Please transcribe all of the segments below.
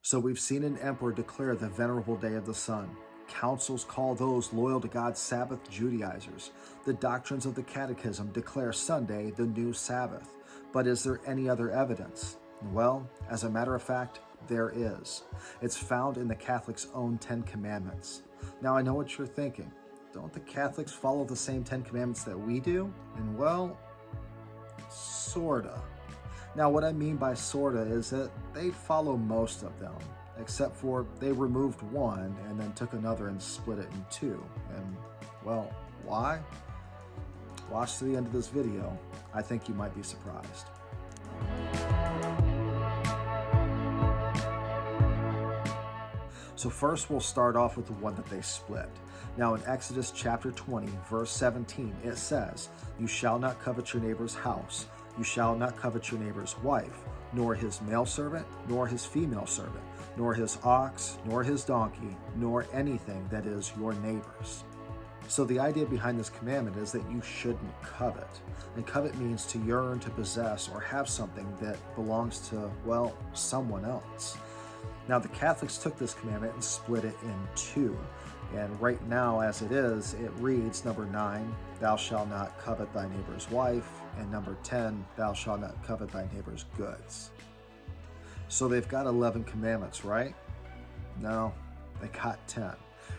So we've seen an emperor declare the venerable day of the sun. Councils call those loyal to God's Sabbath Judaizers. The doctrines of the Catechism declare Sunday the new Sabbath. But is there any other evidence? Well, as a matter of fact, there is. It's found in the Catholics' own 10 Commandments. Now, I know what you're thinking. Don't the Catholics follow the same 10 Commandments that we do? And well, sorta. Now, what I mean by sorta is that they follow most of them, except for they removed one and then took another and split it in two. And, well, why? Watch to the end of this video. I think you might be surprised. So first we'll start off with the one that they split. Now in Exodus chapter 20, verse 17, it says, "You shall not covet your neighbor's house. You shall not covet your neighbor's wife, nor his male servant, nor his female servant, nor his ox, nor his donkey, nor anything that is your neighbor's." So the idea behind this commandment is that you shouldn't covet. And covet means to yearn, to possess, or have something that belongs to, well, someone else. Now the Catholics took this commandment and split it in two. And right now, as it is, it reads, number 9, "Thou shalt not covet thy neighbor's wife," and number 10, "Thou shalt not covet thy neighbor's goods." So they've got 11 commandments, right? No, they got 10.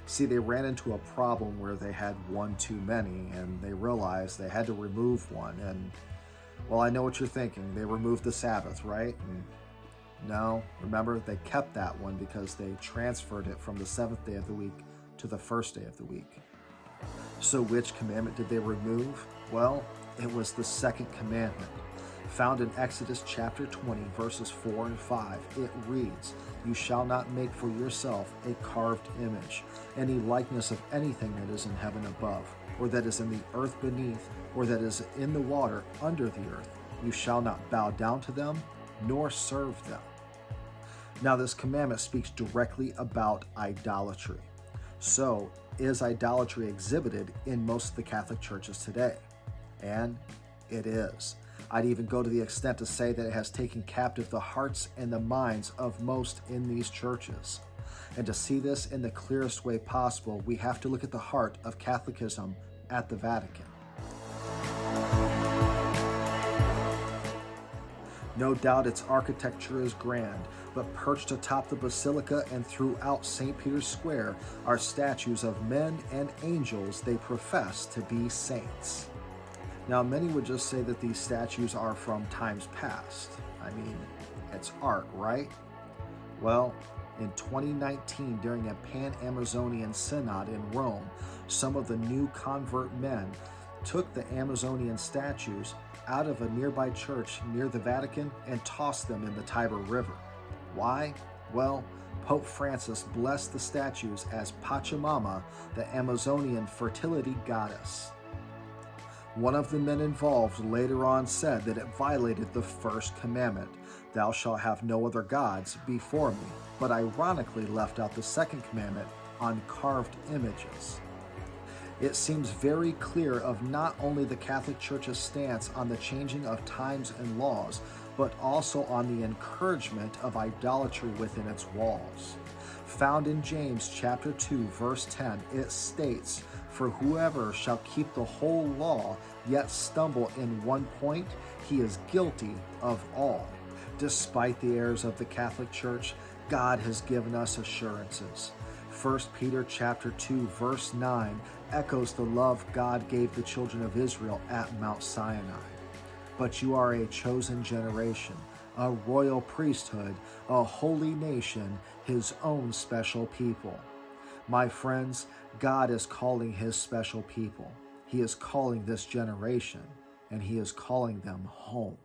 See, they ran into a problem where they had one too many, and they realized they had to remove one. And, well, I know what you're thinking. They removed the Sabbath, right? And no, remember, they kept that one because they transferred it from the 7th day of the week to the 1st day of the week. So which commandment did they remove? Well, it was the second commandment. Found in Exodus chapter 20, verses 4 and 5, it reads, "You shall not make for yourself a carved image, any likeness of anything that is in heaven above, or that is in the earth beneath, or that is in the water under the earth. You shall not bow down to them, nor serve them." Now, this commandment speaks directly about idolatry. So, is idolatry exhibited in most of the Catholic churches today? And it is. I'd even go to the extent to say that it has taken captive the hearts and the minds of most in these churches. And to see this in the clearest way possible, we have to look at the heart of Catholicism at the Vatican. No doubt its architecture is grand, but perched atop the basilica and throughout St. Peter's Square are statues of men and angels they profess to be saints. Now, many would just say that these statues are from times past. I mean, it's art, right? Well, in 2019, during a Pan-Amazonian Synod in Rome, some of the new convert men took the Amazonian statues out of a nearby church near the Vatican and tossed them in the Tiber River. Why? Well, Pope Francis blessed the statues as Pachamama, the Amazonian fertility goddess. One of the men involved later on said that it violated the first commandment, "Thou shalt have no other gods before me," but ironically left out the second commandment on carved images. It seems very clear of not only the Catholic Church's stance on the changing of times and laws, but also on the encouragement of idolatry within its walls. Found in James chapter 2, verse 10, it states, "For whoever shall keep the whole law, yet stumble in one point, he is guilty of all." Despite the errors of the Catholic Church, God has given us assurances. 1 Peter chapter 2, verse 9 echoes the love God gave the children of Israel at Mount Sinai. "But you are a chosen generation, a royal priesthood, a holy nation, his own special people." My friends, God is calling his special people. He is calling this generation, and he is calling them home.